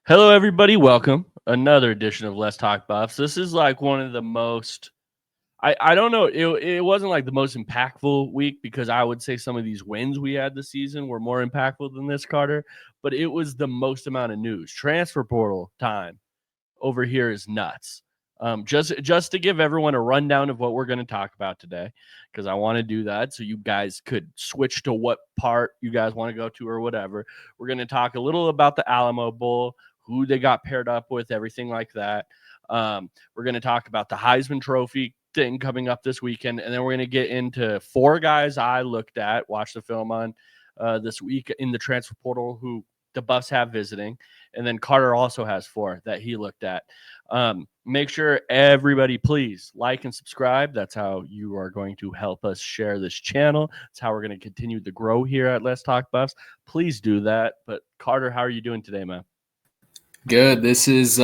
Hello, everybody. Welcome. Another edition of Let's Talk Buffs. This is like one of the most, I don't know, it wasn't like the most impactful week because I would say some of these wins we had this season were more impactful than this, Carter, but it was the most amount of news. Transfer portal time over here is nuts. Just to give everyone a rundown of what we're going to talk about today, because I want to do that so you guys could switch to what part you guys want to go to or whatever. We're going to talk a little about the Alamo Bowl, who they got paired up with, everything like that. We're going to talk about the Heisman Trophy thing coming up this weekend, and then we're going to get into four guys I looked at, watched the film on this week in the transfer portal who the Buffs have visiting, and then Carter also has four that he looked at. Make sure everybody please like and subscribe. That's how you are going to help us share this channel. That's how we're going to continue to grow here at Let's Talk Buffs. Please do that. But Carter, how are you doing today, man? Good. This is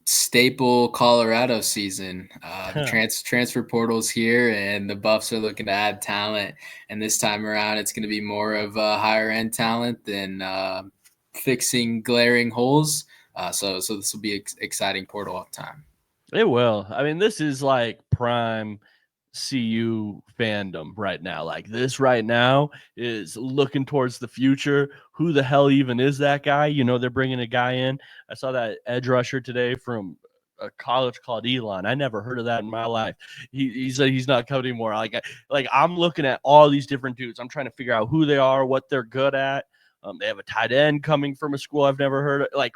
staple Colorado season. The transfer portal's here, and the Buffs are looking to add talent. And this time around, it's going to be more of a higher end talent than fixing glaring holes. So this will be exciting portal time. It will. I mean, this is like prime CU fandom right now. Like this right now is looking towards the future. Who the hell even is that guy? You know, they're bringing a guy in. I saw that edge rusher today from a college called Elon. I never heard of that in my life. He said he's not coming anymore. Like I'm looking at all these different dudes. I'm trying to figure out who they are, what they're good at. They have a tight end coming from a school I've never heard of. Like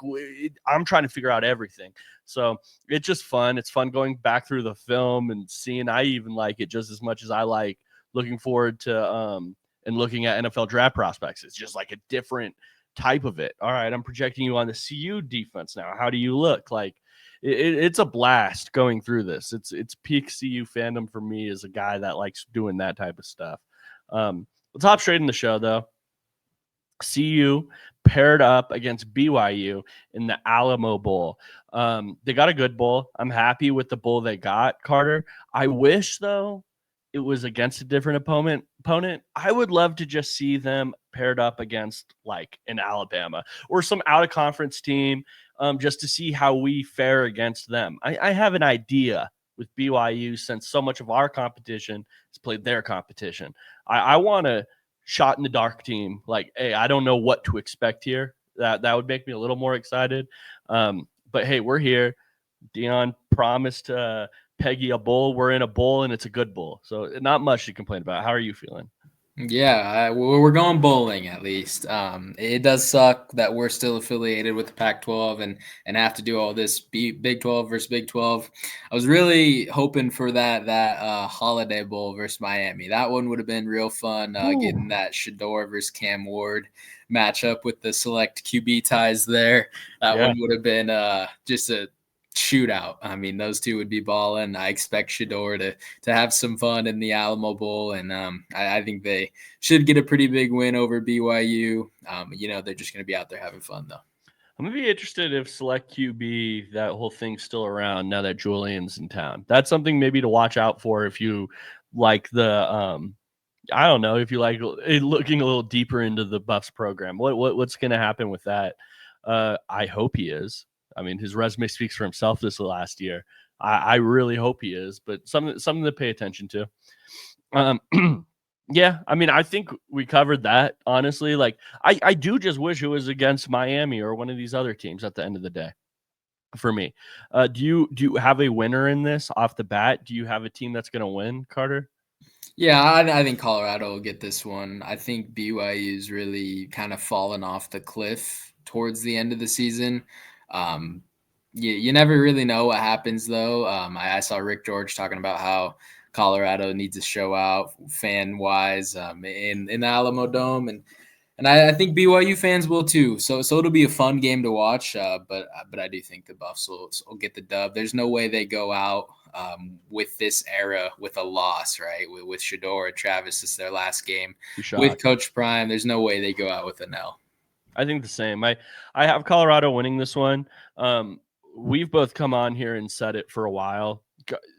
I'm trying to figure out everything. So it's just fun. It's fun going back through the film and seeing. I even like it just as much as I like looking forward to and looking at NFL draft prospects. It's just like a different type of it. All right, I'm projecting you on the CU defense now. How do you look? Like it's a blast going through this. It's peak CU fandom for me as a guy that likes doing that type of stuff. Let's hop straight in the show though. CU paired up against BYU in the Alamo Bowl. They got a good bowl. I'm happy with the bowl they got, Carter. I wish, though, it was against a different opponent. I would love to just see them paired up against like an Alabama or some out of conference team, just to see how we fare against them. I have an idea with BYU since so much of our competition has played their competition. I want to shot in the dark team. Like, hey, I don't know what to expect here. That would make me a little more excited. But hey, we're here. Dion promised Peggy a bowl. We're in a bowl, and it's a good bowl. So not much to complain about. How are you feeling? Yeah, we're going bowling at least. It does suck that we're still affiliated with the Pac-12 and have to do all this Big 12 versus Big 12. I was really hoping for that Holiday Bowl versus Miami. That one would have been real fun. Getting that Shador versus Cam Ward matchup with the select QB ties there. That Yeah. one would have been just a shootout. I mean, those two would be balling. I expect Shador to have some fun in the Alamo Bowl, and I think they should get a pretty big win over BYU. They're just going to be out there having fun, though. I'm gonna be interested if select QB that whole thing's still around now that Julian's in town. That's something maybe to watch out for if you like the I don't know if you like looking a little deeper into the Buffs program. What's going to happen with that? I hope he is. I mean, his resume speaks for himself this last year. I really hope he is, but something to pay attention to. Yeah, I mean, I think we covered that. Honestly, like I do just wish it was against Miami or one of these other teams at the end of the day. For me, do you have a winner in this off the bat? Do you have a team that's going to win, Carter? Yeah, I think Colorado will get this one. I think BYU's really kind of fallen off the cliff towards the end of the season. You never really know what happens, though. I saw Rick George talking about how Colorado needs to show out fan wise in the Alamo Dome, and I think BYU fans will too. So it'll be a fun game to watch. But I do think the Buffs will get the dub. There's no way they go out with this era with a loss, right? With Shador and Travis, this is their last game with Coach Prime. There's no way they go out with an L. I think the same. I have Colorado winning this one. We've both come on here and said it for a while.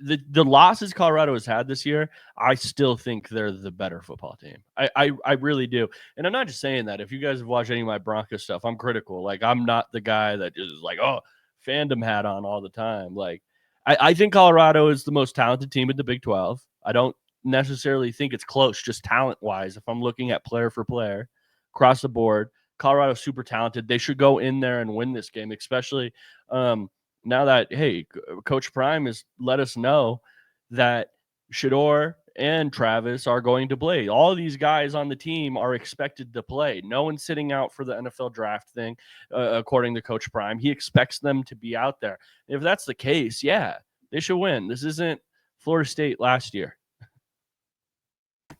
the losses Colorado has had this year, I still think they're the better football team. I really do. And I'm not just saying that. If you guys have watched any of my Broncos stuff, I'm critical. Like, I'm not the guy that is like, oh, fandom hat on all the time. Like, I think Colorado is the most talented team in the Big 12. I don't necessarily think it's close, just talent wise. If I'm looking at player for player across the board, Colorado's super talented. They should go in there and win this game, especially now that, hey, Coach Prime has let us know that Shador and Travis are going to play. All of these guys on the team are expected to play. No one's sitting out for the NFL draft thing, according to Coach Prime. He expects them to be out there. If that's the case, yeah, they should win. This isn't Florida State last year.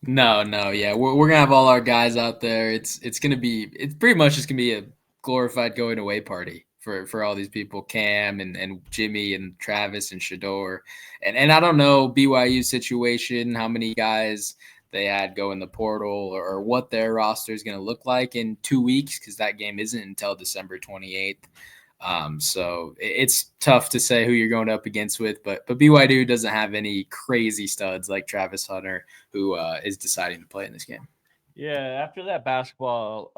No, yeah, we're gonna have all our guys out there. It's pretty much just gonna be a glorified going away party for all these people, Cam and Jimmy and Travis and Shador, and I don't know BYU's situation, how many guys they had go in the portal or what their roster is gonna look like in 2 weeks, because that game isn't until December 28th. So it's tough to say who you're going up against with, but BYU doesn't have any crazy studs like Travis Hunter, who is deciding to play in this game. Yeah, after that basketball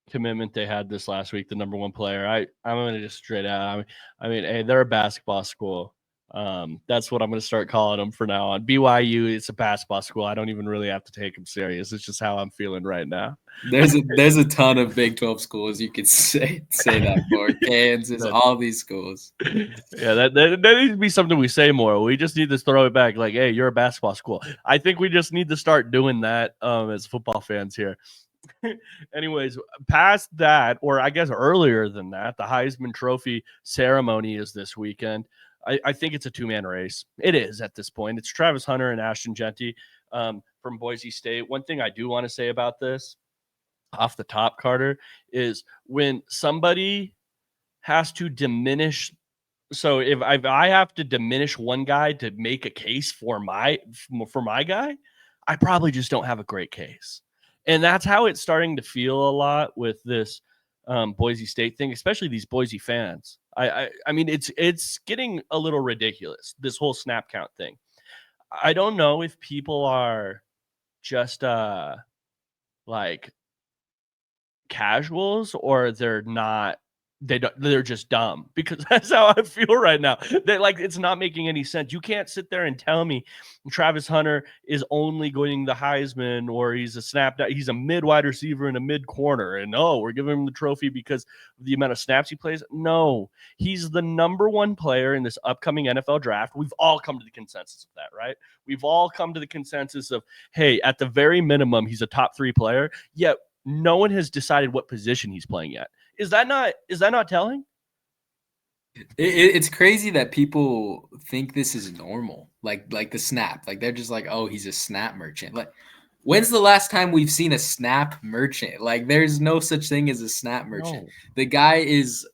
commitment they had this last week, the number one player, I'm going to just straight out. I mean, hey, they're a basketball school. That's what I'm going to start calling them from now on. BYU, it's a basketball school. I don't even really have to take them serious. It's just how I'm feeling right now. There's a ton of Big 12 schools you could say that for. Kansas, all these schools. Yeah, that needs to be something we say more. We just need to throw it back like, hey, you're a basketball school. I think we just need to start doing that as football fans here. Anyways, past that, or I guess earlier than that, the Heisman Trophy ceremony is this weekend. I think it's a two-man race. It is at this point. It's Travis Hunter and Ashton Jeanty from Boise State. One thing I do want to say about this, off the top, Carter, is when somebody has to diminish. So if I have to diminish one guy to make a case for my guy, I probably just don't have a great case. And that's how it's starting to feel a lot with this Boise State thing, especially these Boise fans. I mean, it's getting a little ridiculous, this whole snap count thing. I don't know if people are just like casuals or they're just dumb, because that's how I feel right now. That, like, it's not making any sense. You can't sit there and tell me Travis Hunter is only going the Heisman, or he's a mid wide receiver and a mid corner, and we're giving him the trophy because of the amount of snaps he plays. No, he's the number one player in this upcoming NFL draft. We've all come to the consensus of that, right? We've all come to the consensus of, hey, at the very minimum, he's a top 3 player. Yet no one has decided what position he's playing yet. Is that not telling? It's crazy that people think this is normal, like the snap. Like, they're just like, oh, he's a snap merchant. Like, when's the last time we've seen a snap merchant? Like, there's no such thing as a snap merchant. No. The guy is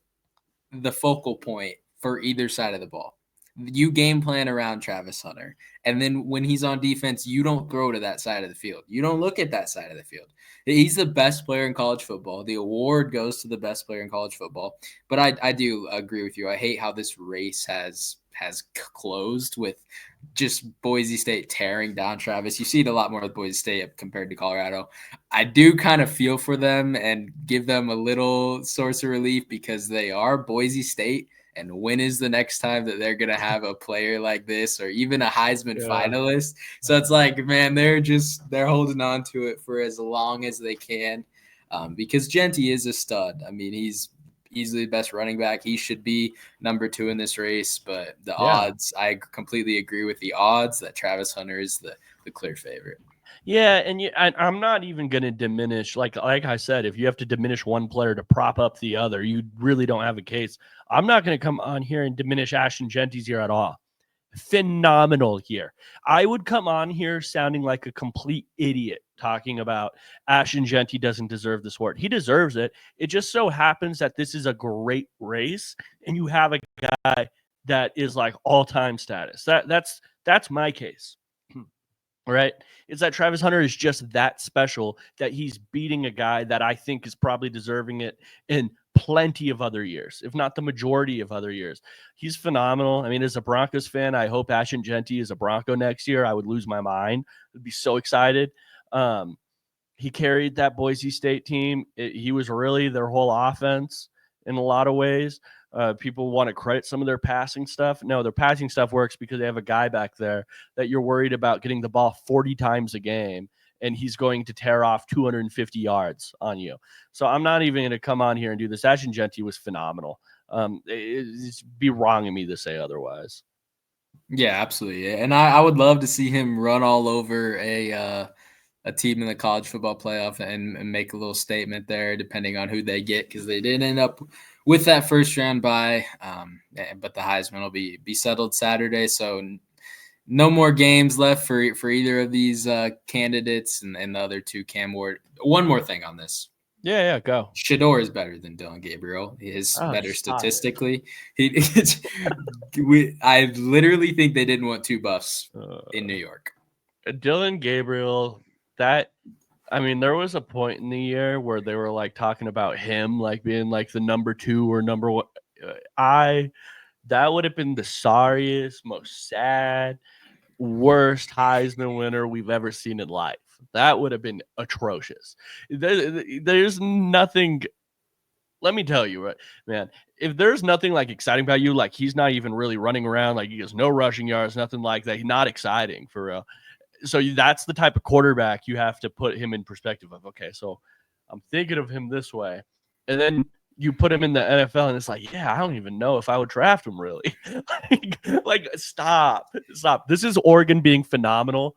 the focal point for either side of the ball. You game plan around Travis Hunter. And then when he's on defense, you don't throw to that side of the field. You don't look at that side of the field. He's the best player in college football. The award goes to the best player in college football. But I do agree with you. I hate how this race has closed with just Boise State tearing down Travis. You see it a lot more with Boise State compared to Colorado. I do kind of feel for them and give them a little source of relief, because they are Boise State. And when is the next time that they're going to have a player like this, or even a Heisman finalist? So it's like, man, they're holding on to it for as long as they can, because Jeanty is a stud. I mean, he's easily the best running back. He should be number 2 in this race, but the odds, I completely agree with the odds that Travis Hunter is the clear favorite. Yeah, and I'm not even going to diminish, like I said, if you have to diminish one player to prop up the other, you really don't have a case. I'm not going to come on here and diminish Ashton Jeanty's year at all. Phenomenal year. I would come on here sounding like a complete idiot talking about Ashton Jeanty doesn't deserve this award. He deserves it. It just so happens that this is a great race, and you have a guy that is like all-time status. That's my case. Right? It's that Travis Hunter is just that special, that he's beating a guy that I think is probably deserving it in plenty of other years, if not the majority of other years. He's phenomenal. I mean, as a Broncos fan, I hope Ashton Genty is a Bronco next year. I would lose my mind. I'd be so excited. He carried that Boise State team. He was really their whole offense in a lot of ways. People want to credit some of their passing stuff. No, their passing stuff works because they have a guy back there that you're worried about getting the ball 40 times a game, and he's going to tear off 250 yards on you. So I'm not even going to come on here and do this. Ashton Genty was phenomenal. It'd be wrong of me to say otherwise. Yeah, absolutely. And I would love to see him run all over a team in the college football playoff and make a little statement there, depending on who they get, because they did end up with that first round bye. But the Heisman will be settled Saturday, so no more games left for either of these candidates, and the other two, Cam Ward. One more thing on this. Yeah, go. Shador is better than Dylan Gabriel. He is better statistically. I literally think they didn't want two buffs in New York. Dylan Gabriel, there was a point in the year where they were like talking about him like being like the number 2 or number 1. That would have been the sorriest, most sad, worst Heisman winner we've ever seen in life. That would have been atrocious. There's nothing. Let me tell you, right, man, if there's nothing like exciting about you, like he's not even really running around, like he has no rushing yards, nothing like that. He's not exciting for real. So that's the type of quarterback you have to put him in perspective of. Okay, so I'm thinking of him this way. And then you put him in the NFL and it's like, yeah, I don't even know if I would draft him really. like stop. This is Oregon being phenomenal.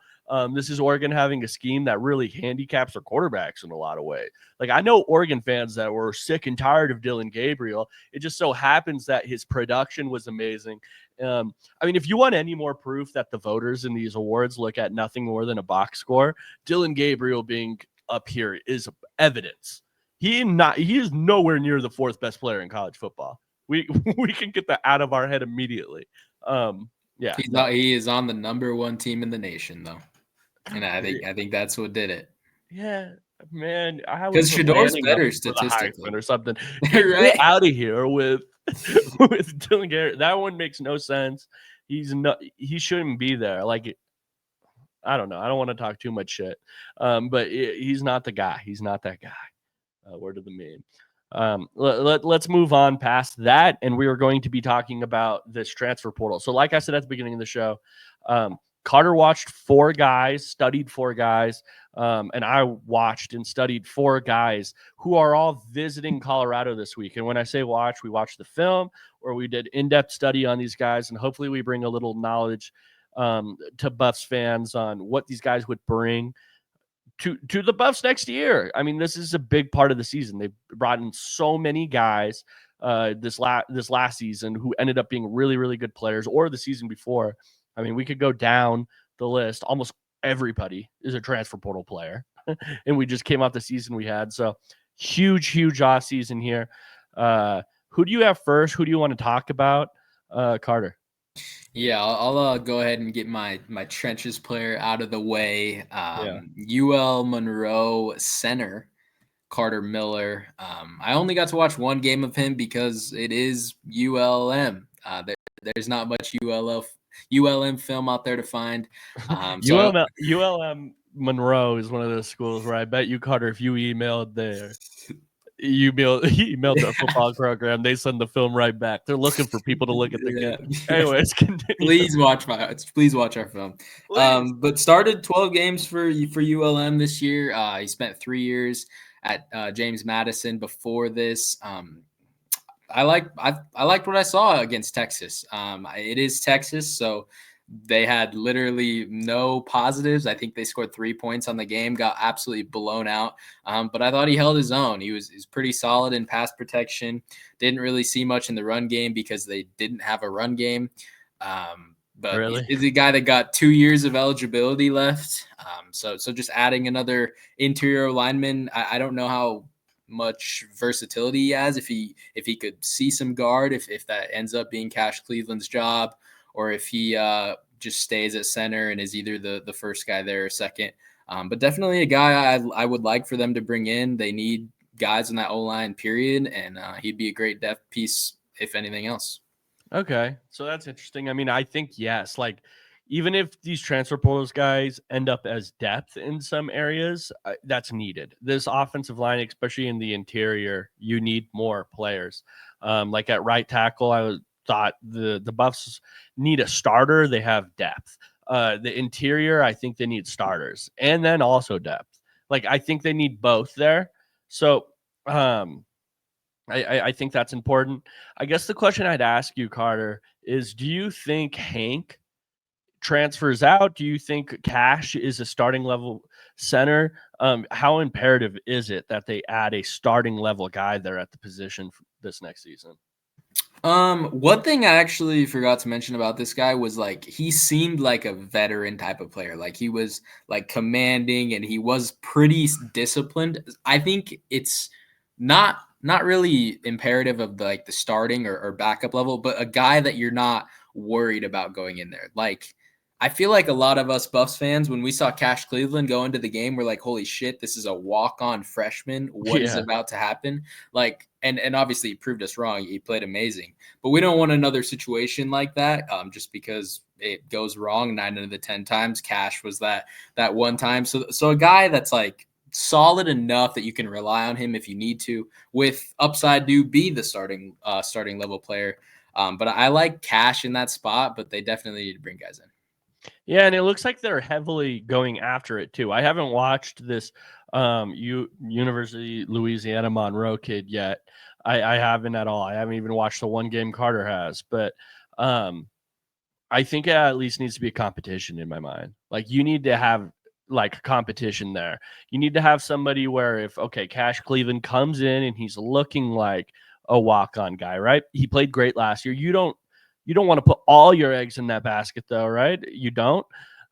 This is Oregon having a scheme that really handicaps their quarterbacks in a lot of ways. Like I know Oregon fans that were sick and tired of Dylan Gabriel. It just so happens that his production was amazing. If you want any more proof that the voters in these awards look at nothing more than a box score, Dylan Gabriel being up here is evidence. He is nowhere near the 4th best player in college football. We can get that out of our head immediately. He is on the number 1 team in the nation though, and I think that's what did it. Yeah, man, I because Shador's better statistically or something. Right? Get out of here with Dylan Garrett. That one makes no sense. He shouldn't be there. Like, I don't know. I don't want to talk too much shit. But he's not the guy. He's not that guy. Word of the meme. Let's move on past that, and we are going to be talking about this transfer portal. So, like I said at the beginning of the show, Carter watched 4 guys, studied 4 guys, and I watched and studied 4 guys who are all visiting Colorado this week. And when I say watch, we watched the film or we did in-depth study on these guys, and hopefully we bring a little knowledge to Buffs fans on what these guys would bring to the Buffs next year. I mean, this is a big part of the season. They brought in so many guys this last season who ended up being really, really good players, or the season before. I mean, we could go down the list. Almost everybody is a transfer portal player, and we just came off the season we had. So huge off season here. Who do you have first? Who do you want to talk about? Carter. Yeah, I'll go ahead and get my trenches player out of the way. UL Monroe center Carter Miller. I only got to watch one game of him because it is ULM. There's not much ULM film out there to find. ULM Monroe is one of those schools where I bet you, Carter, if you emailed there, you emailed their football program, they send the film right back. They're looking for people to look at the game. Anyways, continue. Please watch our film. But started 12 games for ULM this year. He spent 3 years at James Madison before this. I liked what I saw against Texas. It is Texas, so they had literally no positives. I think they scored 3 points on the game, got absolutely blown out. But I thought he held his own. He was pretty solid in pass protection. Didn't really see much in the run game because they didn't have a run game. But really? He's a guy that got 2 years of eligibility left. So just adding another interior lineman, I don't know how much versatility he has. If he could see some guard, if that ends up being Cash Cleveland's job, or if he just stays at center and is either the first guy there or second. But definitely a guy I would like for them to bring in. They need guys in that O line. Period, and he'd be a great depth piece if anything else. Okay, so that's interesting. I mean, I think yes, like even if these transfer portals guys end up as depth in some areas, that's needed. This offensive line, especially in the interior, you need more players. Like at right tackle, thought the Buffs need a starter. They have depth. The interior, I think they need starters, and then also depth. Like I think they need both there. So um, I think that's important. I guess the question I'd ask you, Carter, is do you think Hank transfers out? Do you think Cash is a starting level center? How imperative is it that they add a starting level guy there at the position this next season? One thing I actually forgot to mention about this guy was like he seemed like a veteran type of player. Like he was like commanding and he was pretty disciplined. I think it's not really imperative of the starting or backup level, but a guy that you're not worried about going in there. Like I feel like a lot of us Buffs fans, when we saw Cash Cleveland go into the game, we're like, holy shit, this is a walk-on freshman. What is Yeah. about to happen? Like, and obviously he proved us wrong. He played amazing. But we don't want another situation like that, just because it goes wrong 9 out of the 10 times. Cash was that one time. So a guy that's like solid enough that you can rely on him if you need to, with upside to be the starting level player. But I like Cash in that spot, but they definitely need to bring guys in. Yeah, and it looks like they're heavily going after it too. I haven't watched this University Louisiana Monroe kid yet. I haven't at all. I haven't even watched the one game Carter has, but um I think it at least needs to be a competition in my mind. Like you need to have like competition there. You need to have somebody where if okay, Cash Cleveland comes in and he's looking like a walk-on guy, right? He played great last year. You don't want to put all your eggs in that basket though, right? You don't.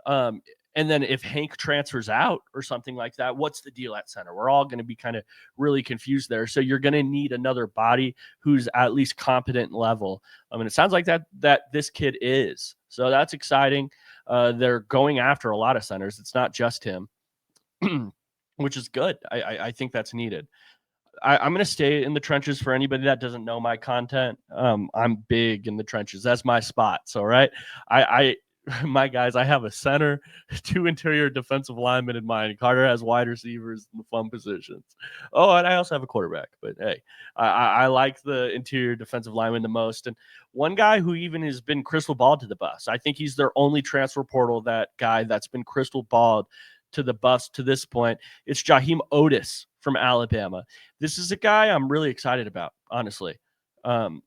Um, and then if Hank transfers out or something like that, what's the deal at center? We're all going to be kind of really confused there. So you're going to need another body who's at least competent level. I mean, it sounds like that this kid is. So that's exciting. They're going after a lot of centers. It's not just him, which is good. I think that's needed. I'm going to stay in the trenches for anybody that doesn't know my content. I'm big in the trenches. That's my spot. So, right. I my guys, I have a center, two interior defensive linemen in mind. Carter has wide receivers in the fun positions. Oh, and I also have a quarterback. But hey, I like the interior defensive lineman the most. And one guy who even has been crystal balled to the Buffs. I think he's their only transfer portal that guy that's been crystal balled to the Buffs to this point. It's Jaheim Otis from Alabama. This is a guy I'm really excited about, honestly. 6'5",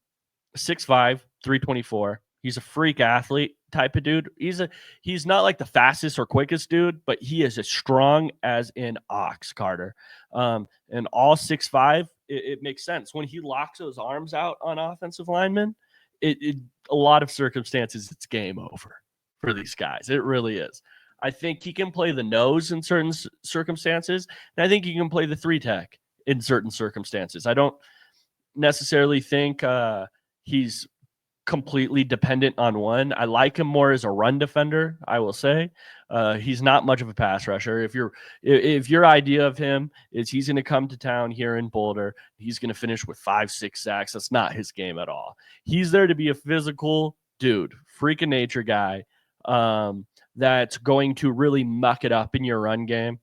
324. He's a freak athlete type of dude. He's not like the fastest or quickest dude, but he is as strong as an ox, Carter. And all 6'5", it makes sense. When he locks those arms out on offensive linemen, a lot of circumstances, it's game over for these guys. It really is. I think he can play the nose in certain circumstances, and I think he can play the three tech in certain circumstances. I don't necessarily think he's completely dependent on one. I like him more as a run defender, I will say. He's not much of a pass rusher. If your idea of him is he's going to come to town here in Boulder, he's going to finish with 5-6 sacks, that's not his game at all. He's there to be a physical dude, freak of nature guy, that's going to really muck it up in your run game.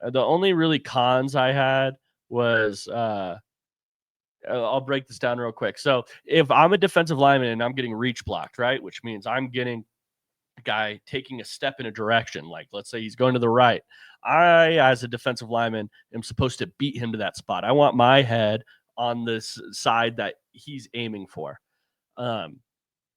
The only really cons I had was I'll break this down real quick. So if I'm a defensive lineman and I'm getting reach blocked, right, which means I'm getting a guy taking a step in a direction, like let's say he's going to the right, I, as a defensive lineman, am supposed to beat him to that spot. I want my head on this side that he's aiming for. Um,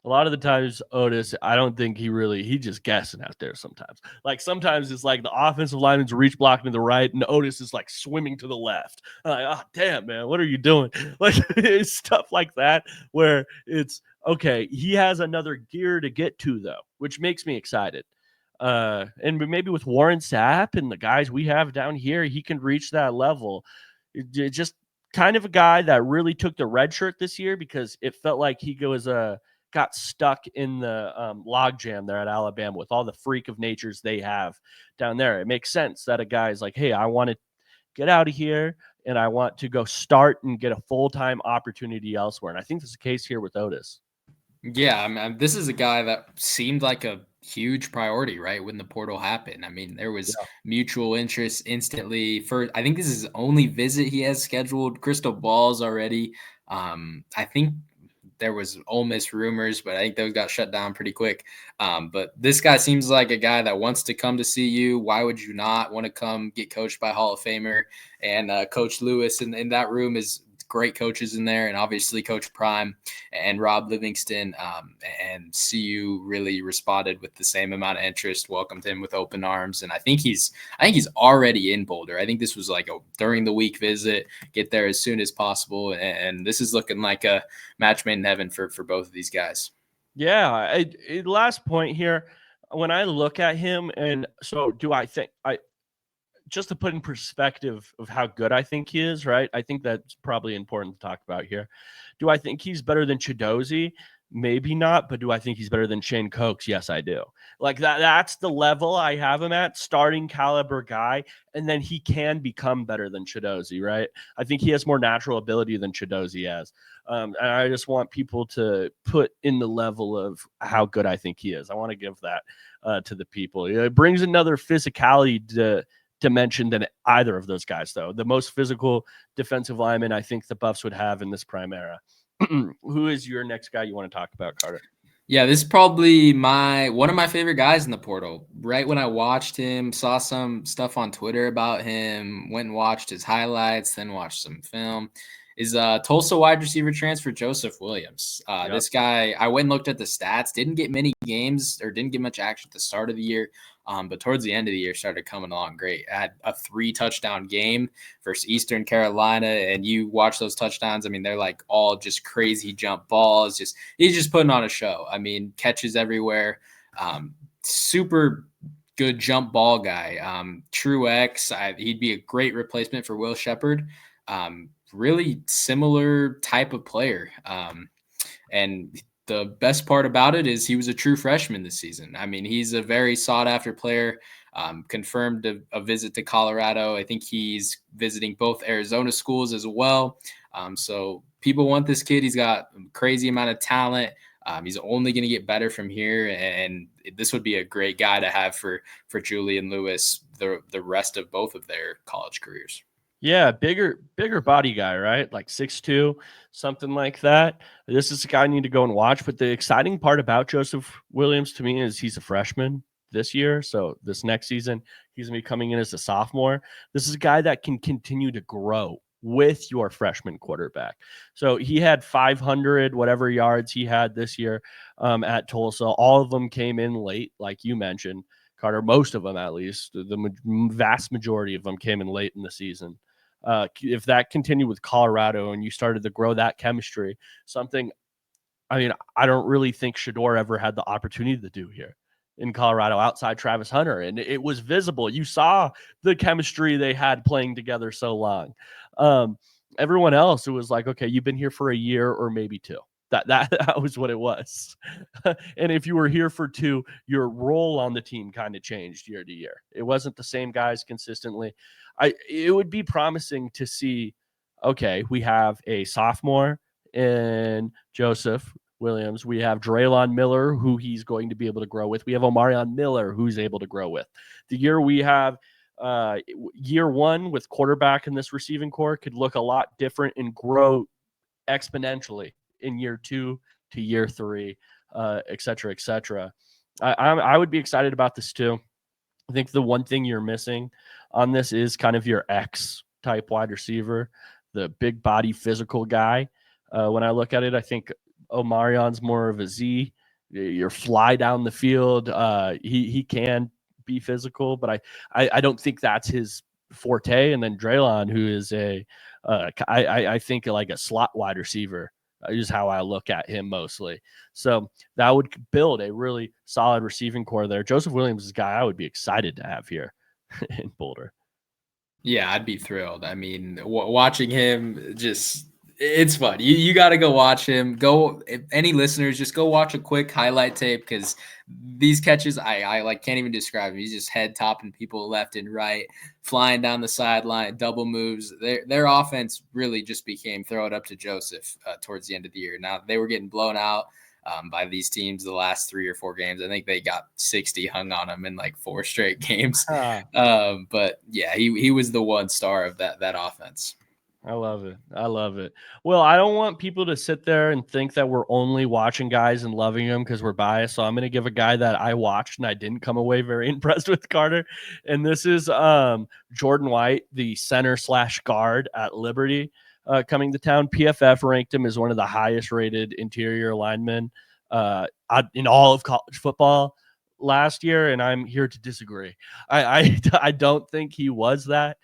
a lot of the times, Otis, I don't think he just guessing out there sometimes. Like sometimes it's like the offensive lineman's reach blocking to the right, and Otis is like swimming to the left. I'm like, oh damn, man, what are you doing? Like it's stuff like that where it's okay, he has another gear to get to though, which makes me excited. And maybe with Warren Sapp and the guys we have down here, he can reach that level. Just kind of a guy that really took the red shirt this year because it felt like he got stuck in the logjam there at Alabama with all the freak of natures they have down there. It makes sense that a guy's like, hey, I want to get out of here and I want to go start and get a full-time opportunity elsewhere. And I think this is the case here with Otis. Yeah, I mean, this is a guy that seemed like a huge priority, right, when the portal happened. I mean, there was Yeah. mutual interest instantly. For I think this is his only visit he has scheduled. Crystal balls already. I think there was Ole Miss rumors, but I think those got shut down pretty quick. But this guy seems like a guy that wants to come to see you. Why would you not want to come get coached by Hall of Famer and Coach Lewis? In that room is great coaches in there, and obviously Coach Prime and Rob Livingston. And CU really responded with the same amount of interest, welcomed him with open arms, and I think he's already in Boulder. I think this was like a during the week visit, get there as soon as possible, and this is looking like a match made in heaven for both of these guys. Yeah. Last point here, when I look at him, and so do I think just to put in perspective of how good I think he is, right? I think that's probably important to talk about here. Do I think he's better than Chidozie? Maybe not, but do I think he's better than Shane Cokes? Yes, I do. Like that's the level I have him at, starting caliber guy, and then he can become better than Chidozie, right? I think he has more natural ability than Chidozie has. And I just want people to put in the level of how good I think he is. I want to give that to the people. It brings another physicality dimension than either of those guys, though. The most physical defensive lineman I think the Buffs would have in this prime era. Who is your next guy you want to talk about, Carter? Yeah, this is probably one of my favorite guys in the portal. Right when I watched him, saw some stuff on Twitter about him, went and watched his highlights, then watched some film. Is Tulsa wide receiver transfer Joseph Williams. Yep. This guy, I went and looked at the stats. Didn't get many games or didn't get much action at the start of the year, but towards the end of the year started coming along great. Had a 3-touchdown game versus Eastern Carolina, and you watch those touchdowns. I mean, they're like all just crazy jump balls. He's just putting on a show. I mean, catches everywhere. Super good jump ball guy. True X. He'd be a great replacement for Will Shepherd. Really similar type of player. And the best part about it is he was a true freshman this season. I mean, he's a very sought after player. Confirmed a visit to Colorado. I think he's visiting both Arizona schools as well. So people want this kid. He's got a crazy amount of talent. He's only going to get better from here, and this would be a great guy to have for Julian Lewis the rest of both of their college careers. Yeah, bigger body guy, right? Like 6'2", something like that. This is a guy I need to go and watch. But the exciting part about Joseph Williams to me is he's a freshman this year. So this next season, he's going to be coming in as a sophomore. This is a guy that can continue to grow with your freshman quarterback. So he had 500 whatever yards he had this year at Tulsa. All of them came in late, like you mentioned, Carter. Most of them, at least, the vast majority of them came in late in the season. If that continued with Colorado and you started to grow that chemistry, something, I mean, I don't really think Shedeur ever had the opportunity to do here in Colorado outside Travis Hunter. And it was visible. You saw the chemistry they had playing together so long. Everyone else, it was like, okay, you've been here for a year or maybe two. That was what it was. And if you were here for 2, your role on the team kind of changed year to year. It wasn't the same guys consistently. It would be promising to see, okay, we have a sophomore in Joseph Williams. We have Draylon Miller, who he's going to be able to grow with. We have Omarion Miller, who's able to grow with. The year we have year one with quarterback in this receiving core could look a lot different and grow exponentially in year 2 to year 3, et cetera, et cetera. I would be excited about this too. I think the one thing you're missing on this is kind of your X type wide receiver, the big body physical guy. When I look at it, I think Omarion's more of a Z. Your fly down the field. He can be physical, but I don't think that's his forte. And then Draylon, who is I think like a slot wide receiver, is how I look at him mostly. So that would build a really solid receiving core there. Joseph Williams is a guy I would be excited to have here in Boulder. Yeah, I'd be thrilled. I mean, watching him just It's fun. You got to go watch him. Go, if any listeners, just go watch a quick highlight tape because these catches, I like can't even describe him. He's just head topping people left and right, flying down the sideline, double moves. Their offense really just became throw it up to Joseph towards the end of the year. Now they were getting blown out by these teams the last 3 or 4 games. I think they got 60 hung on them in like 4 straight games. But yeah, he was the one star of that offense. I love it. I love it. Well, I don't want people to sit there and think that we're only watching guys and loving them because we're biased. So I'm going to give a guy that I watched and I didn't come away very impressed with, Carter. And this is Jordan White, the center / guard at Liberty, coming to town. PFF ranked him as one of the highest rated interior linemen in all of college football last year, and I'm here to disagree. I don't think he was that.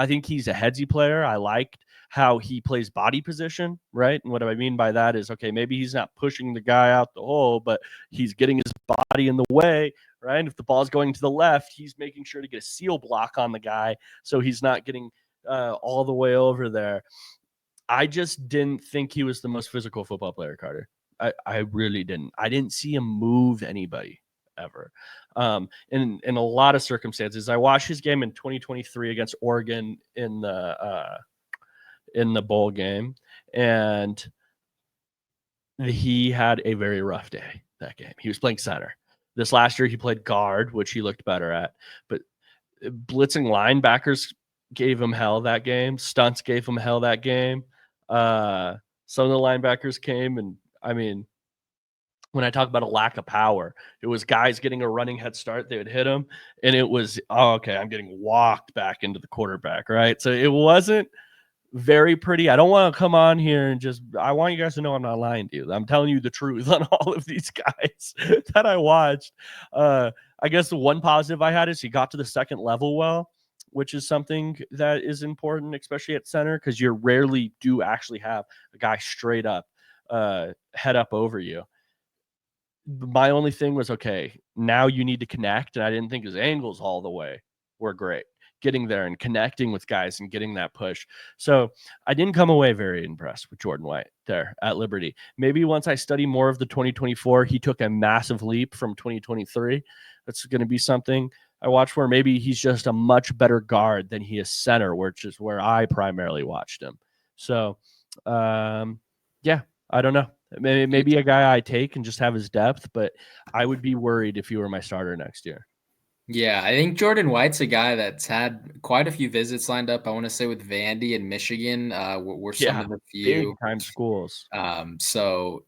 I think he's a headsy player. I liked how he plays body position, right? And what I mean by that is, okay, maybe he's not pushing the guy out the hole, but he's getting his body in the way, right? If the ball's going to the left, he's making sure to get a seal block on the guy so he's not getting all the way over there. I just didn't think he was the most physical football player, Carter. I really didn't. I didn't see him move anybody ever. In a lot of circumstances, I watched his game in 2023 against Oregon in the bowl game, and he had a very rough day that game. He was playing center. This last year, he played guard, which he looked better at, but blitzing linebackers gave him hell that game. Stunts gave him hell that game. Some of the linebackers came, and I mean, when I talk about a lack of power, it was guys getting a running head start. They would hit him, and it was, oh, okay, I'm getting walked back into the quarterback, right? So it wasn't very pretty. I don't want to come on here and I want you guys to know I'm not lying to you. I'm telling you the truth on all of these guys that I watched. I guess the one positive I had is he got to the second level well, which is something that is important, especially at center, because you rarely do actually have a guy straight up head up over you. My only thing was, okay, now you need to connect, and I didn't think his angles all the way were great. Getting there and connecting with guys and getting that push. So I didn't come away very impressed with Jordan White there at Liberty. Maybe once I study more of the 2024, he took a massive leap from 2023. That's going to be something I watch for. Maybe he's just a much better guard than he is center, which is where I primarily watched him. So, yeah, I don't know. Maybe a guy I take and just have his depth, but I would be worried if he were my starter next year. Yeah, I think Jordan White's a guy that's had quite a few visits lined up. I want to say with Vandy and Michigan were some of the few big time schools. So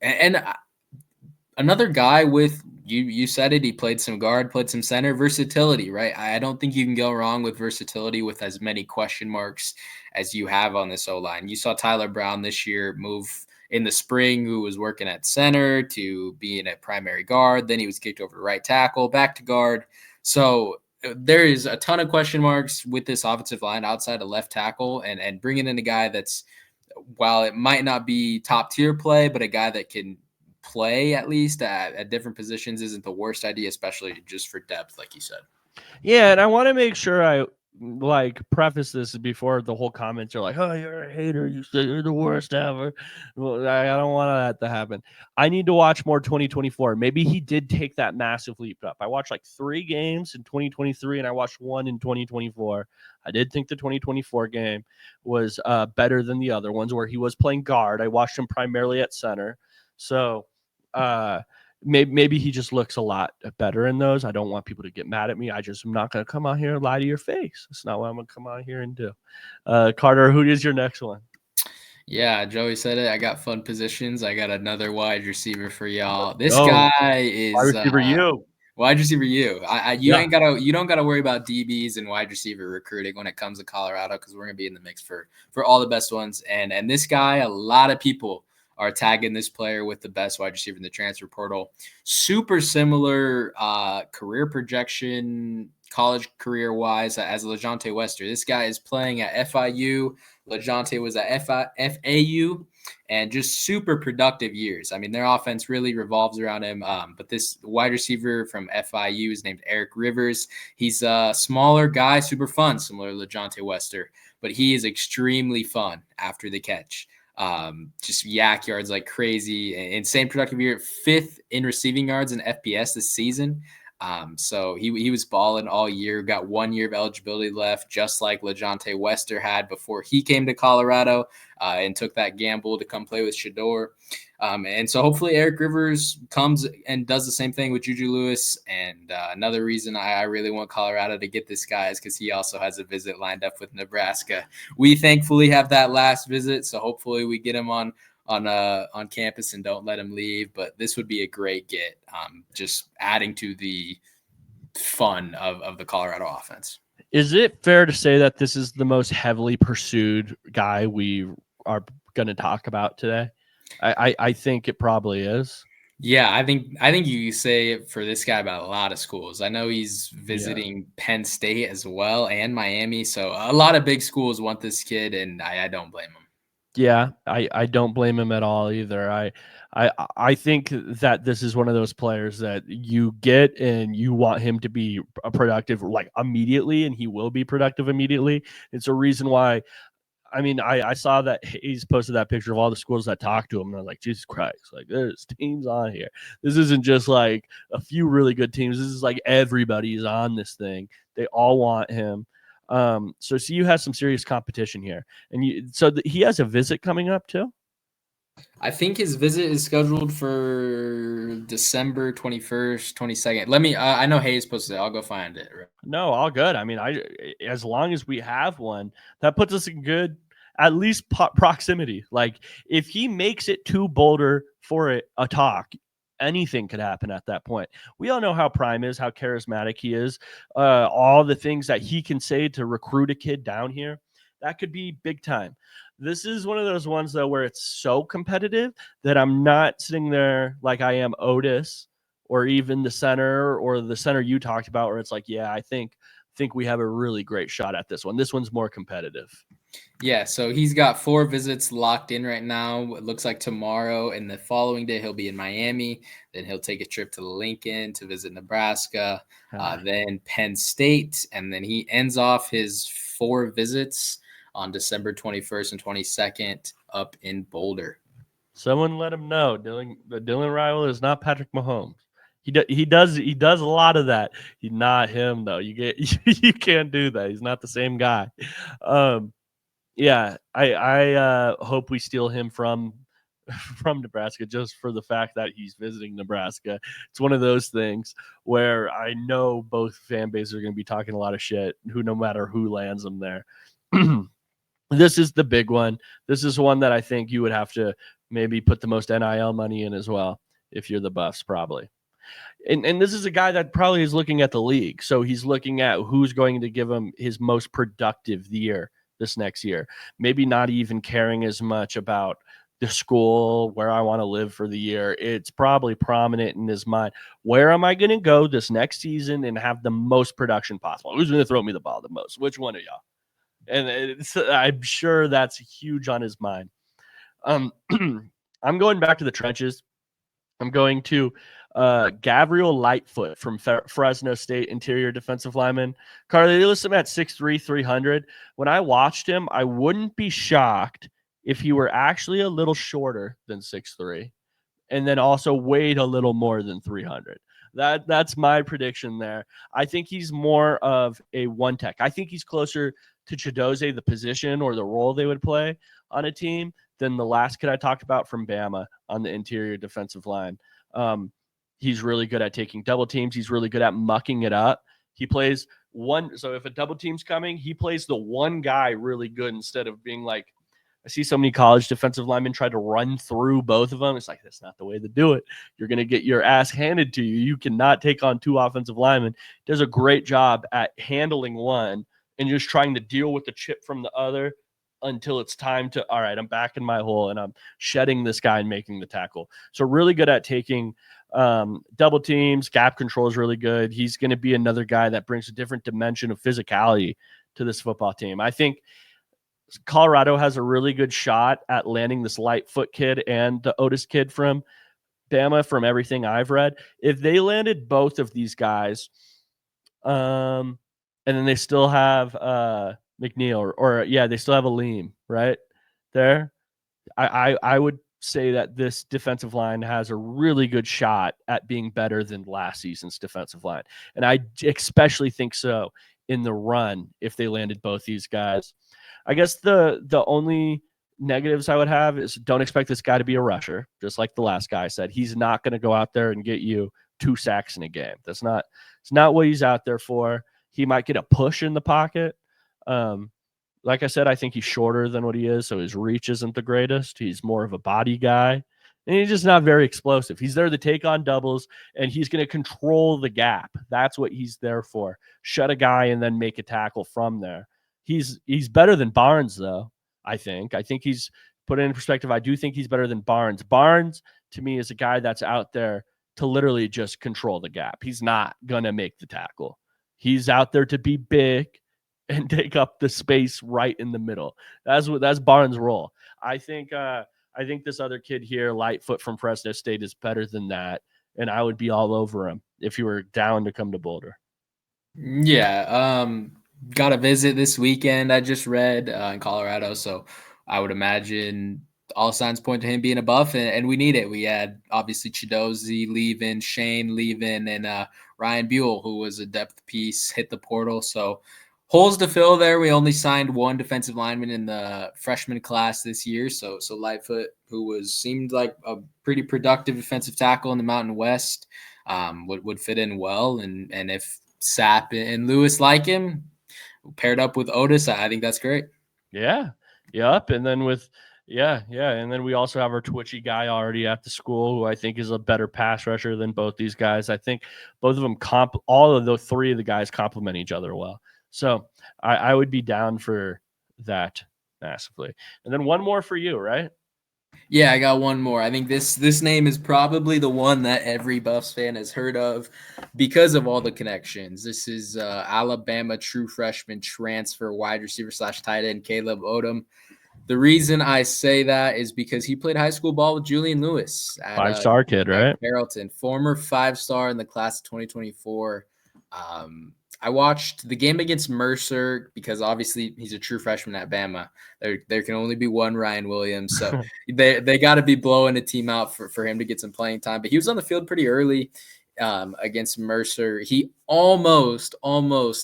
another guy with you said it. He played some guard, played some center, versatility, right? I don't think you can go wrong with versatility with as many question marks as you have on this O-line. You saw Tyler Brown this year move in the spring, who was working at center to being a primary guard. Then he was kicked over to right tackle, back to guard. So there is a ton of question marks with this offensive line outside of left tackle, and bringing in a guy that's, while it might not be top tier play, but a guy that can play at least at different positions isn't the worst idea, especially just for depth, like you said. Yeah, and I want to make sure I preface this before the whole comments are like, "Oh, you're a hater. You say you're the worst ever." Well, I don't want that to happen. I need to watch more 2024. Maybe he did take that massive leap up. I watched like 3 games in 2023, and I watched 1 in 2024. I did think the 2024 game was better than the other ones where he was playing guard. I watched him primarily at center, so maybe he just looks a lot better in those. I don't want people to get mad at me. I just am not going to come out here and lie to your face. That's not what I'm going to come out here and do. Carter, who is your next one? Yeah, Joey said it. I got fun positions. I got another wide receiver for y'all. This guy is wide receiver. Wide receiver, you don't gotta worry about DBs and wide receiver recruiting when it comes to Colorado, because we're gonna be in the mix for all the best ones. And this guy, a lot of people are tagging this player with the best wide receiver in the transfer portal. Super similar career projection, college career wise, as LeJounte Wester. This guy is playing at FIU. LeJounte was at FAU, and just super productive years. I mean, their offense really revolves around him. But this wide receiver from FIU is named Eric Rivers. He's a smaller guy, super fun, similar to LeJounte Wester, but he is extremely fun after the catch. Just yak yards like crazy. Insane productive year. 5th in receiving yards and FPS this season. So he was balling all year. Got 1 year of eligibility left, just like LeJontay Wester had before he came to Colorado and took that gamble to come play with Shador. And so hopefully Eric Rivers comes and does the same thing with Juju Lewis. And another reason I really want Colorado to get this guy is because he also has a visit lined up with Nebraska. We thankfully have that last visit, so hopefully we get him on campus and don't let him leave. But this would be a great get, just adding to the fun of the Colorado offense. Is it fair to say that this is the most heavily pursued guy we are going to talk about today? I think it probably is. Yeah, I think you say it for this guy about a lot of schools. I know he's visiting Penn State as well and Miami, so a lot of big schools want this kid, and I don't blame him. Yeah, I don't blame him at all either. I think that this is one of those players that you get and you want him to be a productive like immediately, and he will be productive immediately. It's a reason why. I mean, I saw that he's posted that picture of all the schools that talked to him, and I was like, Jesus Christ, like there's teams on here. This isn't just like a few really good teams. This is like everybody's on this thing. They all want him. So CU has some serious competition here, and he has a visit coming up too. I think his visit is scheduled for December 21st, 22nd. Let me. I know Hayes posted it. I'll go find it. No, all good. I mean, as long as we have one, that puts us in good, at least proximity. Like if he makes it to Boulder for a talk, anything could happen at that point. We all know how Prime is, how charismatic he is, all the things that he can say to recruit a kid down here. That could be big time. This is one of those ones though where it's so competitive that I'm not sitting there like I am Otis or even the center or the center you talked about, where it's like, yeah, I think we have a really great shot at this one. This one's more competitive. Yeah, so he's got 4 visits locked in right now. It looks like tomorrow and the following day he'll be in Miami. Then he'll take a trip to Lincoln to visit Nebraska, then Penn State, and then he ends off his 4 visits on December 21st and 22nd up in Boulder. Someone let him know Dylan Rival is not Patrick Mahomes. He does a lot of that. He's not him though. You can't do that. He's not the same guy. Yeah, I hope we steal him from Nebraska just for the fact that he's visiting Nebraska. It's one of those things where I know both fan bases are going to be talking a lot of shit. No matter who lands them there. This is the big one. This is one that I think you would have to maybe put the most NIL money in as well if you're the Buffs, probably. And this is a guy that probably is looking at the league. So he's looking at who's going to give him his most productive year this next year. Maybe not even caring as much about the school, where I want to live for the year. It's probably prominent in his mind. Where am I going to go this next season and have the most production possible? Who's going to throw me the ball the most? Which one of y'all? And I'm sure that's huge on his mind. I'm going back to the trenches. I'm going to Gabriel Lightfoot from Fresno State, interior defensive lineman. Carly, they list him at 6'3", 300. When I watched him, I wouldn't be shocked if he were actually a little shorter than 6'3", and then also weighed a little more than 300. That's my prediction there. I think he's more of a one tech. I think he's closer to Chidoze, the position or the role they would play on a team, than the last kid I talked about from Bama on the interior defensive line. He's really good at taking double teams. He's really good at mucking it up. He plays one. So if a double team's coming, he plays the one guy really good instead of being like, I see so many college defensive linemen try to run through both of them. It's like, that's not the way to do it. You're going to get your ass handed to you. You cannot take on 2 offensive linemen. Does a great job at handling one and just trying to deal with the chip from the other until it's time to, all right, I'm back in my hole and I'm shedding this guy and making the tackle. So really good at taking double teams. Gap control is really good. He's going to be another guy that brings a different dimension of physicality to this football team. I think Colorado has a really good shot at landing this Lightfoot kid and the Otis kid from Bama, from everything I've read. If they landed both of these guys, and then they still have McNeil, or yeah, they still have Aleem right there. I would say that this defensive line has a really good shot at being better than last season's defensive line. And I especially think so in the run if they landed both these guys. I guess the only negatives I would have is don't expect this guy to be a rusher, just like the last guy said. He's not going to go out there and get you 2 sacks in a game. It's not what he's out there for. He might get a push in the pocket. Like I said, I think he's shorter than what he is, so his reach isn't the greatest. He's more of a body guy, and he's just not very explosive. He's there to take on doubles, and he's going to control the gap. That's what he's there for. Shut a guy and then make a tackle from there. He's better than Barnes, though, I think. I think he's put it in perspective. I do think he's better than Barnes. Barnes, to me, is a guy that's out there to literally just control the gap. He's not going to make the tackle. He's out there to be big and take up the space right in the middle. That's Barnes' role. I think this other kid here, Lightfoot from Fresno State, is better than that, and I would be all over him if you were down to come to Boulder. Yeah, got a visit this weekend. I just read in Colorado, so I would imagine all signs point to him being a buff, and we need it. We had obviously Chidozie leaving, Shane leaving, and Ryan Buell, who was a depth piece, hit the portal. So holes to fill there. We only signed one defensive lineman in the freshman class this year. So Lightfoot, who seemed like a pretty productive defensive tackle in the Mountain West, would fit in well. And if Sapp and Lewis like him, paired up with Otis, I think that's great. Yeah. Yep. And then and then we also have our twitchy guy already at the school who I think is a better pass rusher than both these guys. I think both of them all of the three of the guys complement each other well. So I would be down for that massively. And then one more for you, right? Yeah, I got one more. I think this name is probably the one that every Buffs fan has heard of because of all the connections. This is Alabama true freshman transfer wide receiver / tight end Caleb Odom. The reason I say that is because he played high school ball with Julian Lewis at 5-star kid, right? Carrollton, former 5-star in the class of 2024. I watched the game against Mercer because obviously he's a true freshman at Bama. There can only be one Ryan Williams, so they got to be blowing a team out for him to get some playing time. But he was on the field pretty early against Mercer. He almost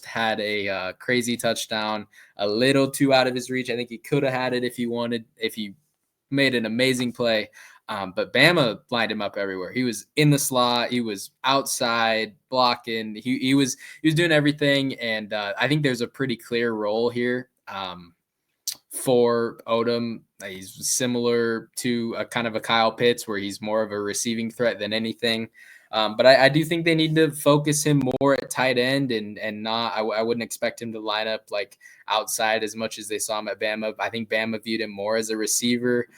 had a crazy touchdown, a little too out of his reach. I think he could have had it if he made an amazing play. But Bama lined him up everywhere. He was in the slot. He was outside blocking. He was doing everything. And I think there's a pretty clear role here for Odom. He's similar to a kind of a Kyle Pitts where he's more of a receiving threat than anything. But I do think they need to focus him more at tight end and not. I wouldn't expect him to line up like outside as much as they saw him at Bama. I think Bama viewed him more as a receiver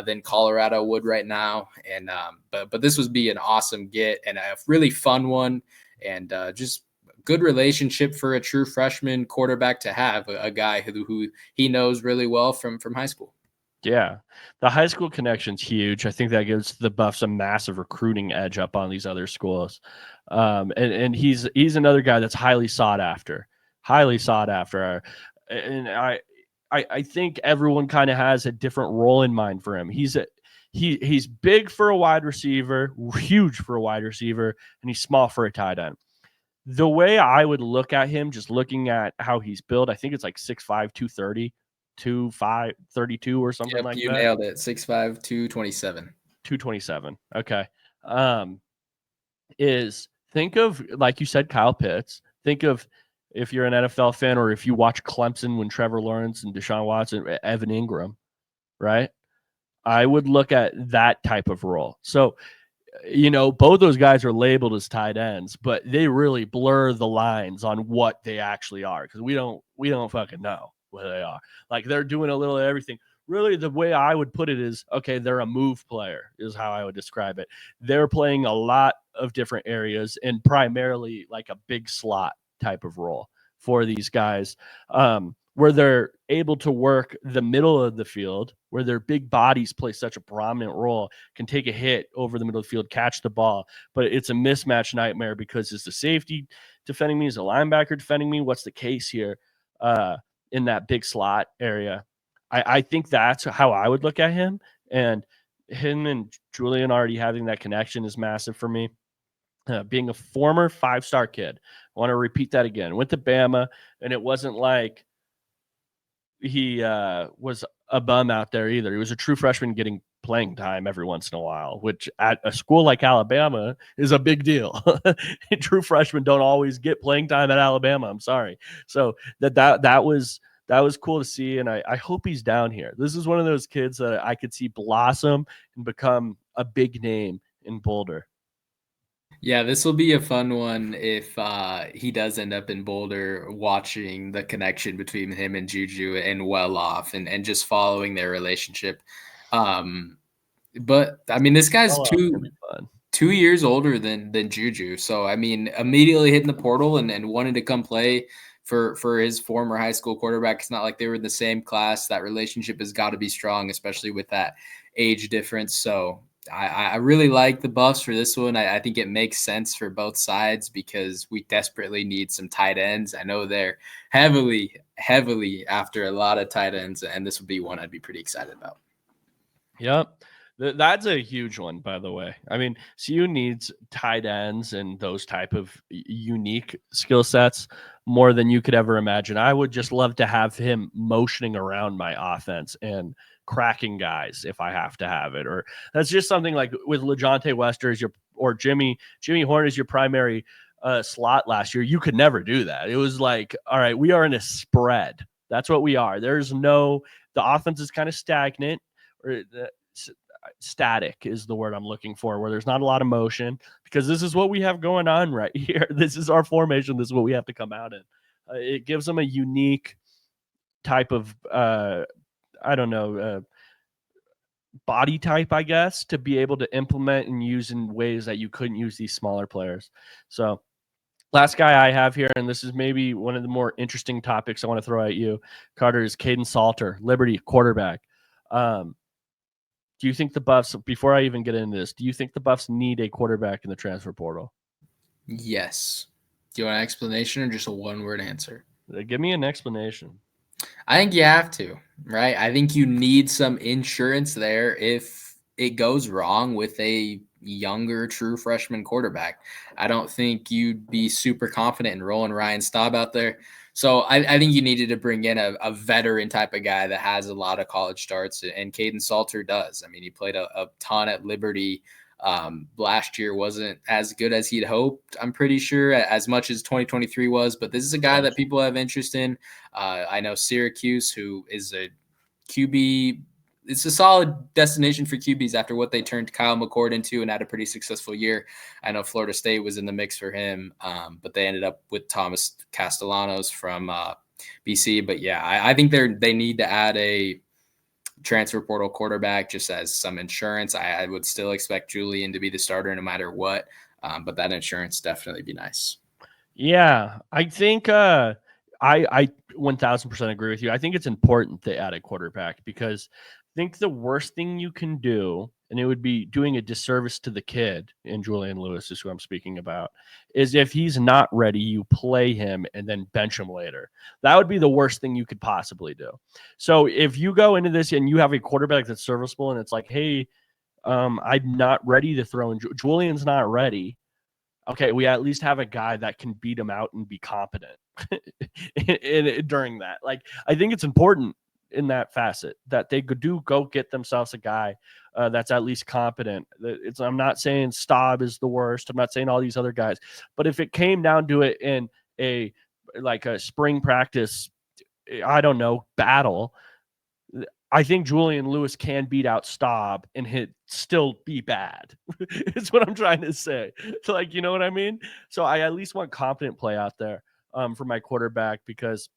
than Colorado would right now. And but this would be an awesome get and a really fun one, and just good relationship for a true freshman quarterback to have, a guy who he knows really well from high school. Yeah, the high school connection's huge. I think that gives the Buffs a massive recruiting edge up on these other schools. And he's another guy that's highly sought after. And I think everyone kind of has a different role in mind for him. He's big for a wide receiver, huge for a wide receiver, and he's small for a tight end. The way I would look at him, just looking at how he's built, I think it's like 6'5", 230. 232 or something like you that. You nailed it. 6'5", 227. 227. Okay. Is think of, like you said, Kyle Pitts. Think of if you're an NFL fan or if you watch Clemson when Trevor Lawrence and Deshaun Watson, Evan Ingram, right? I would look at that type of role. So, both those guys are labeled as tight ends, but they really blur the lines on what they actually are because we don't fucking know what they are. Like they're doing a little of everything. Really, the way I would put it is, okay, they're a move player is how I would describe it. They're playing a lot of different areas and primarily like a big slot type of role for these guys, where they're able to work the middle of the field, where their big bodies play such a prominent role, can take a hit over the middle of the field, catch the ball. But it's a mismatch nightmare because is the safety defending me? Is the linebacker defending me? What's the case here in that big slot area? I think that's how I would look at him. And him and Julian already having that connection is massive for me. Being a former 5-star kid, I want to repeat that again. Went to Bama, and it wasn't like he was a bum out there either. He was a true freshman getting playing time every once in a while, which at a school like Alabama is a big deal. True freshmen don't always get playing time at Alabama. I'm sorry. So that was cool to see, and I hope he's down here. This is one of those kids that I could see blossom and become a big name in Boulder. Yeah, this will be a fun one if he does end up in Boulder, watching the connection between him and Juju and well off, and just following their relationship. Um, but I mean, this guy's Well, two it'll be fun. 2 years older than Juju. So I mean, immediately hitting the portal and wanting to come play for his former high school quarterback. It's not like they were in the same class. That relationship has got to be strong, especially with that age difference. So I really like the Buffs for this one. I think it makes sense for both sides because we desperately need some tight ends. I know they're heavily after a lot of tight ends, and this would be one I'd be pretty excited about. Yep. That's a huge one, by the way. I mean, CU needs tight ends and those type of unique skill sets more than you could ever imagine. I would just love to have him motioning around my offense and cracking guys if I have to have it. Or that's just something like with LeJontay Wester as your or Jimmy Horn as your primary slot last year. You could never do that. It was like, all right, we are in a spread. That's what we are. The offense is kind of stagnant or static is the word I'm looking for, where there's not a lot of motion because this is what we have going on right here. This is our formation. This is what we have to come out in. It gives them a unique type of, I don't know, body type, I guess, to be able to implement and use in ways that you couldn't use these smaller players. So, last guy I have here, and this is maybe one of the more interesting topics I want to throw at you, Carter, is Caden Salter, Liberty quarterback. Do you think the Buffs, before I even get into this, do you think the Buffs need a quarterback in the transfer portal? Yes. Do you want an explanation or just a one-word answer? Give me an explanation. I think you have to, right? I think you need some insurance there if it goes wrong with a younger true freshman quarterback. I don't think you'd be super confident in rolling Ryan Staub out there. So I think you needed to bring in a veteran type of guy that has a lot of college starts, and Caden Salter does. I mean, he played a ton at Liberty. Last year wasn't as good as he'd hoped, I'm pretty sure, as much as 2023 was, but this is a guy that people have interest in. I know Syracuse, who is a QB, it's a solid destination for QBs after what they turned Kyle McCord into and had a pretty successful year. I know Florida State was in the mix for him, but they ended up with Thomas Castellanos from BC. But yeah, I think they need to add a transfer portal quarterback just as some insurance. I would still expect Julian to be the starter no matter what, but that insurance definitely be nice. Yeah, I think I 1000% agree with you. I think it's important to add a quarterback because I think the worst thing you can do, and it would be doing a disservice to the kid, and Julian Lewis is who I'm speaking about, is if he's not ready, you play him and then bench him later. That would be the worst thing you could possibly do. So if you go into this and you have a quarterback that's serviceable and it's like, hey, I'm not ready to throw in. Julian's not ready. Okay, we at least have a guy that can beat him out and be competent during that. Like, I think it's important in that facet that they do go get themselves a guy that's at least competent. I'm not saying Staub is the worst. I'm not saying all these other guys, but if it came down to it in a spring practice, I don't know, battle, I think Julian Lewis can beat out Staub and still be bad. It's what I'm trying to say. So, like, you know what I mean? So I at least want competent play out there for my quarterback, because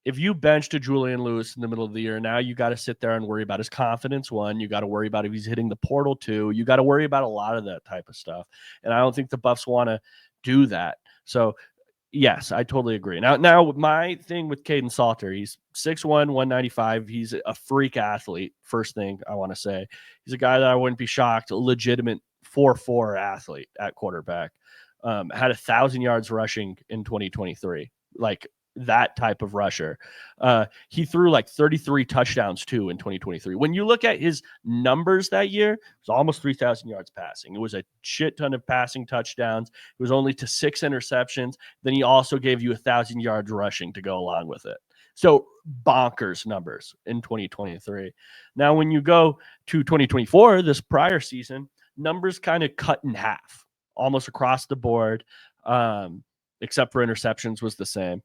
if you bench to Julian Lewis in the middle of the year, now you got to sit there and worry about his confidence. One, you got to worry about if he's hitting the portal. Two, you got to worry about a lot of that type of stuff. And I don't think the Buffs want to do that. So yes, I totally agree. Now my thing with Caden Salter, he's 6'1", 195. He's a freak athlete. First thing I want to say, he's a guy that I wouldn't be shocked, a legitimate 4.4 athlete at quarterback. Had 1,000 yards rushing in 2023. Like, that type of rusher. He threw like 33 touchdowns too in 2023. When you look at his numbers that year, it was almost 3,000 yards passing. It was a shit ton of passing touchdowns. It was only to 6 interceptions. Then he also gave you 1,000 yards rushing to go along with it. So bonkers numbers in 2023. Now, when you go to 2024, this prior season, numbers kind of cut in half almost across the board, except for interceptions was the same.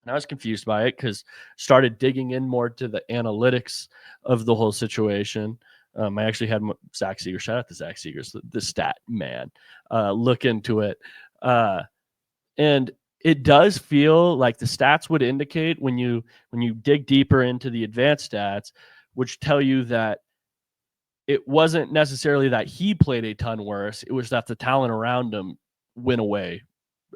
And I was confused by it because started digging in more to the analytics of the whole situation. I actually had Zach Seegers, shout out to Zach Seegers, the stat man, look into it. And it does feel like the stats would indicate when you dig deeper into the advanced stats, which tell you that it wasn't necessarily that he played a ton worse. It was that the talent around him went away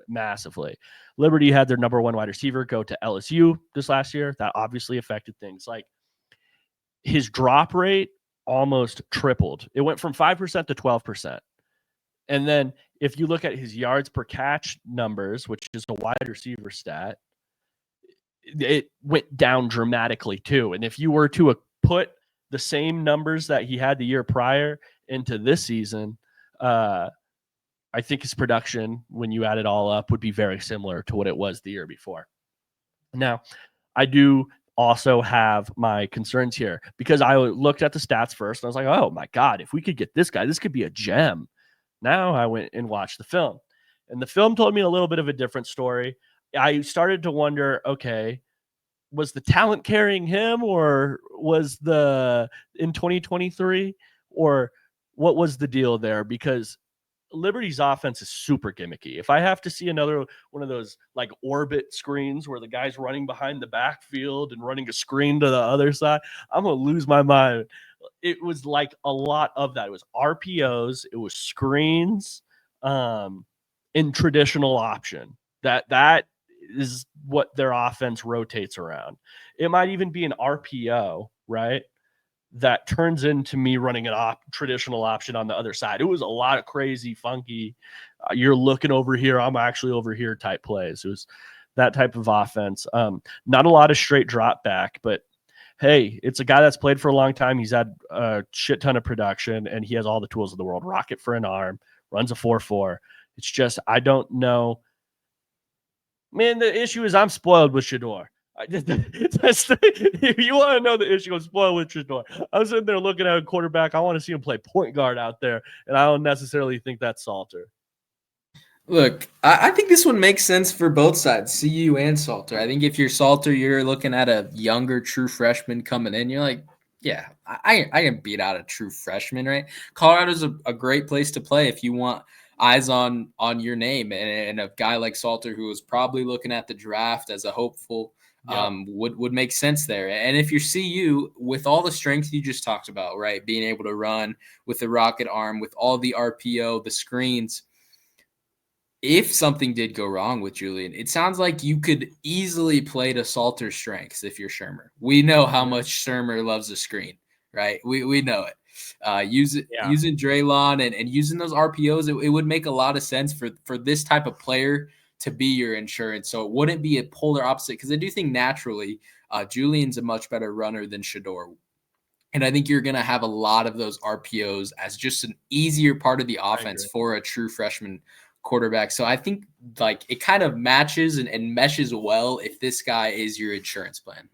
massively. Liberty had their number one wide receiver go to LSU this last year. That obviously affected things. Like his drop rate almost tripled. It went from 5% to 12%. And then if you look at his yards per catch numbers, which is a wide receiver stat, it went down dramatically too. And if you were to put the same numbers that he had the year prior into this season, I think his production, when you add it all up, would be very similar to what it was the year before. Now, I do also have my concerns here because I looked at the stats first and I was like, oh my God, if we could get this guy, this could be a gem. Now I went and watched the film, and the film told me a little bit of a different story. I started to wonder, okay, was the talent carrying him, or was the in 2023, or what was the deal there? Because Liberty's offense is super gimmicky. If I have to see another one of those like orbit screens where the guy's running behind the backfield and running a screen to the other side, I'm going to lose my mind. It was like a lot of that. It was RPOs, it was screens, in traditional option. That is what their offense rotates around. It might even be an RPO, right? That turns into me running an traditional option on the other side. It was a lot of crazy, funky, you're looking over here, I'm actually over here type plays. It was that type of offense. Not a lot of straight drop back, but hey, it's a guy that's played for a long time. He's had a shit ton of production, and he has all the tools of the world. Rocket for an arm, runs a 4.4. It's just, I don't know. Man, the issue is I'm spoiled with Shedeur. If you want to know the issue, I'm spoiled with Shedeur. I'm sitting there looking at a quarterback. I want to see him play point guard out there, and I don't necessarily think that's Salter. Look, I think this one makes sense for both sides, CU and Salter. I think if you're Salter, you're looking at a younger true freshman coming in. You're like, yeah, I can beat out a true freshman, right? Colorado's a great place to play if you want eyes on your name, and a guy like Salter, who was probably looking at the draft as a hopeful, would make sense there. And if you're CU, with all the strength you just talked about, right, being able to run with the rocket arm, with all the RPO, the screens, if something did go wrong with Julian, it sounds like you could easily play to Salter's strengths if you're Shermer. We know how much Shermer loves a screen, right? We know it. Using Draylon and using those RPOs, it would make a lot of sense for this type of player to be your insurance. So it wouldn't be a polar opposite, because I do think naturally Julian's a much better runner than Shedeur. And I think you're going to have a lot of those RPOs as just an easier part of the offense for a true freshman quarterback. So I think like it kind of matches and meshes well if this guy is your insurance plan.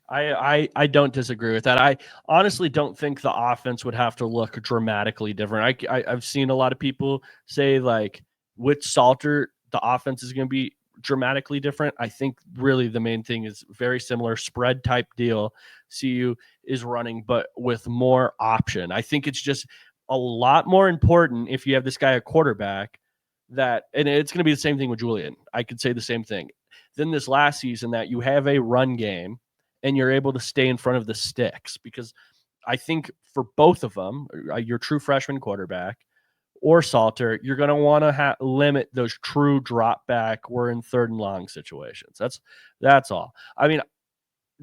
I don't disagree with that. I honestly don't think the offense would have to look dramatically different. I've seen a lot of people say like with Salter, the offense is going to be dramatically different. I think really the main thing is very similar spread type deal CU is running, but with more option. I think it's just a lot more important if you have this guy a quarterback that, and it's going to be the same thing with Julian. I could say the same thing. Then this last season that you have a run game and you're able to stay in front of the sticks, because I think for both of them, your true freshman quarterback or Salter, you're going to want to limit those true drop back, we're in third and long situations. That's all. I mean,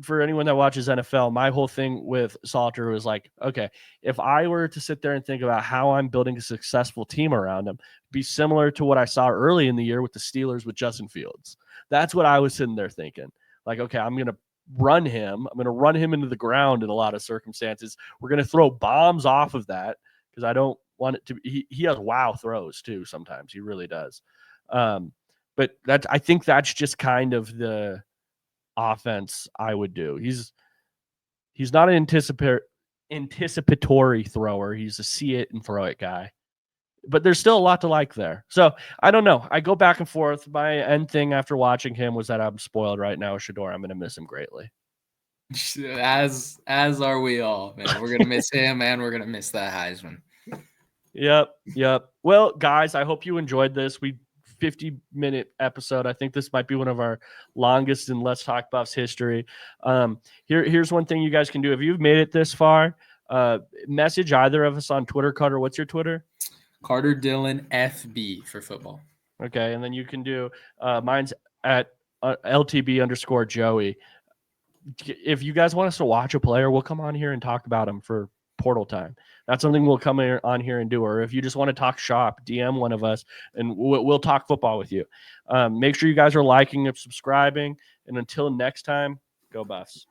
for anyone that watches NFL, my whole thing with Salter was like, okay, if I were to sit there and think about how I'm building a successful team around him, be similar to what I saw early in the year with the Steelers with Justin Fields. That's what I was sitting there thinking. Like, okay, I'm going to run him. I'm going to run him into the ground in a lot of circumstances. We're going to throw bombs off of that because I don't want it to be. He has wow throws too sometimes. He really does. But I think that's just kind of the offense I would do. He's not an anticipatory thrower. He's a see it and throw it guy. But there's still a lot to like there. So I don't know. I go back and forth. My end thing after watching him was that I'm spoiled right now with Shedeur. I'm going to miss him greatly. As are we all, man. We're going to miss him, and we're going to miss that Heisman. Yep. Well, guys, I hope you enjoyed this. 50-minute episode. I think this might be one of our longest in Let's Talk Buffs history. Here's one thing you guys can do. If you've made it this far, message either of us on Twitter. Carter, what's your Twitter? Carter Dillon FB for football. Okay, and then you can do mine's at LTB_Joey. If you guys want us to watch a player, we'll come on here and talk about him for portal time. That's something we'll come on here and do. Or if you just want to talk shop, DM one of us and we'll talk football with you. Make sure you guys are liking and subscribing. And until next time, go Buffs.